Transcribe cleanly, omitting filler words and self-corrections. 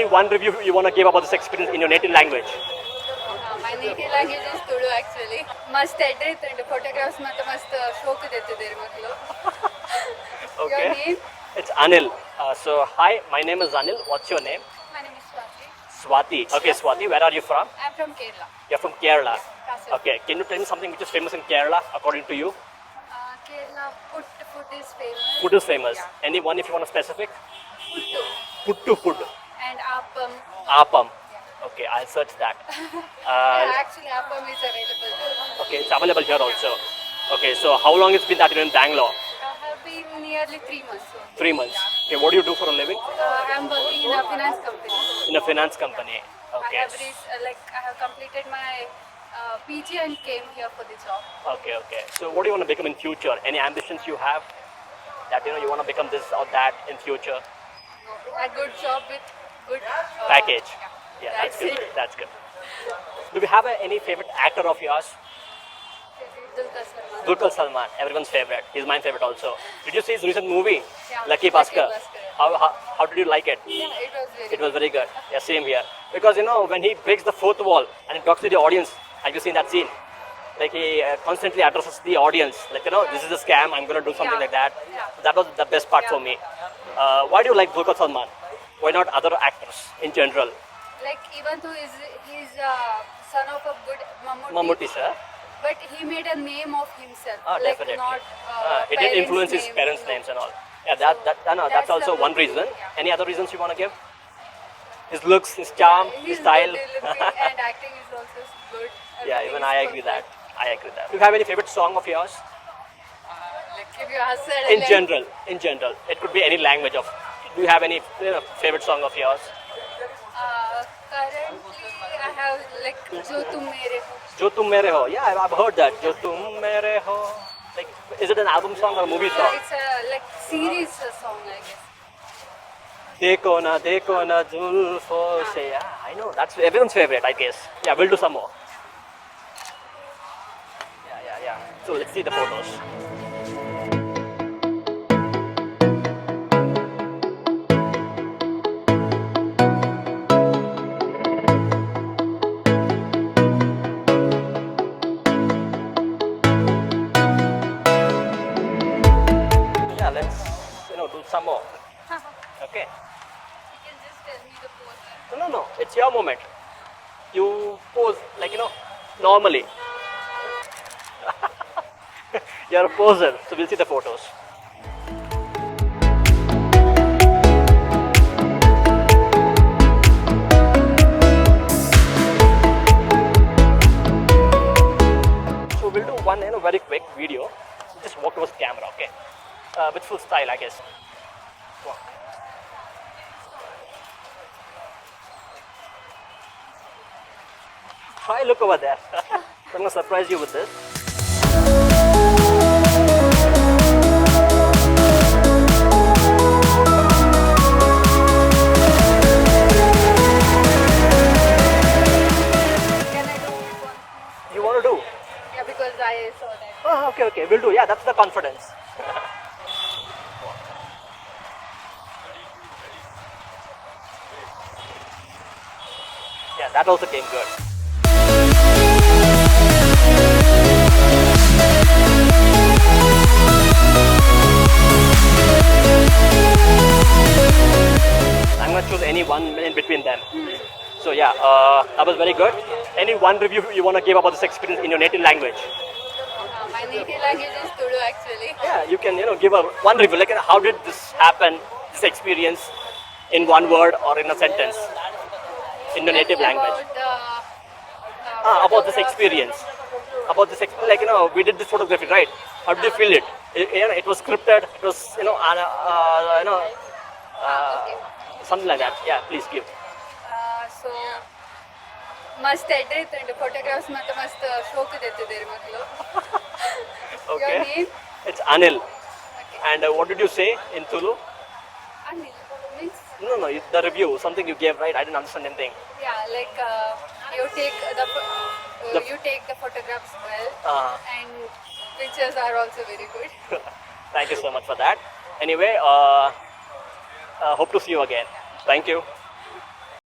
Any one review you want to give about this experience in your native language? My native language is Tulu actually. Must edit and photographs matte must shock dettidare maklu. Okay. Your name? It's Anil. So hi, my name is Anil. What's your name? My name is Swathi. Swati. Okay, Swati. Where are you from? I'm from Kerala. You're from Kerala. Kasaragod. Okay. Can you tell me something which is famous in Kerala according to you? Kerala food is famous. Food is famous. Yeah. Any one if you want a specific? Puttu Puttu food. and appam. Appam. Yeah. Okay, I'll search that. Actually, appam is available too. Okay, it's available here also. Okay, so how long it's been that you're in Bangalore? I have been nearly 3 months. 3 months. Okay, what do you do for a living? I'm working in a finance company. In a finance company. Okay. I have completed my PG and came here for the job. Okay, okay. So what do you want to become in future? Any ambitions you have? That you want to become this or that in future? A good job with good Package. Yeah, that's good. it. That's good. Do we have any favorite actor of yours? Dulquersalmaan. Dulquersalmaan, everyone's favorite. He's my favorite also. Did you see his recent movie? Yeah, Lucky Bhaskar. Lucky How did you like it? Yeah, it was very It was very good. Yeah, same here. Because when he breaks the fourth wall and he talks to the audience, have you seen that scene? Like he constantly addresses the audience. Like this is a scam. I'm gonna do something like that. Yeah. That was the best part for me. Why do you like Dulquersalmaan? Why not other actors in general? Like even though he's a son of a good Mammootty, sir. but he made a name of himself. Like definitely. Not He did influence his parents' names and all. Yeah, that's That's also the one one reason. thing, yeah. Any other reasons you want to give? His looks, his charm, his style. Looking and acting is also good. Yeah, Everything even is I agree perfect. that. I agree that. Do you have any favorite song of yours? Like if you ask her, In general, it could be any language of. Do you have any favorite song of yours? Currently, I have like Jo Tum Mere Ho. Jo Tum Mere Ho. Yeah, I've heard that. Jo Tum Mere Ho. Like, is it an album song or a movie song? It's a like series song, I guess. Dekho na zulfo se. Yeah, I know. That's everyone's favorite, I guess. Yeah, we'll do some more. Yeah. So let's see the photos. Yeah, let's do some more. Okay. You can just tell me the pose. No. It's your moment. You pose like normally. You're a poser, so we'll see the photos. So we'll do one very quick video. Just walk towards the camera, okay? With full style, I guess. Walk. Try look over there. I'm gonna surprise you with this. Can I do one? You want to do? Yeah, because I saw that. Oh, okay. We'll do. Yeah, that's the confidence. Yeah, that also came good. I'm gonna choose any one in between them. So yeah, that was very good. Any one review you want to give about this experience in your native language? My native language is Tulu actually. Yeah, you can give one review. Like how did this happen? This experience in one word or in a sentence in your native language. About this experience. About this like we did this photography, right? How did you feel it? It was scripted. It was something like that. Yeah, please give. So must edit and photographs matte must shock dettidare maklu. Okay. Your name? It's Anil. Okay. And what did you say in Tulu? Anil means No, the review, something you gave, right? I didn't understand anything. yeah, like you take the photographs well, and pictures are also very good. Thank you so much for that. Anyway, hope to see you again. Thank you.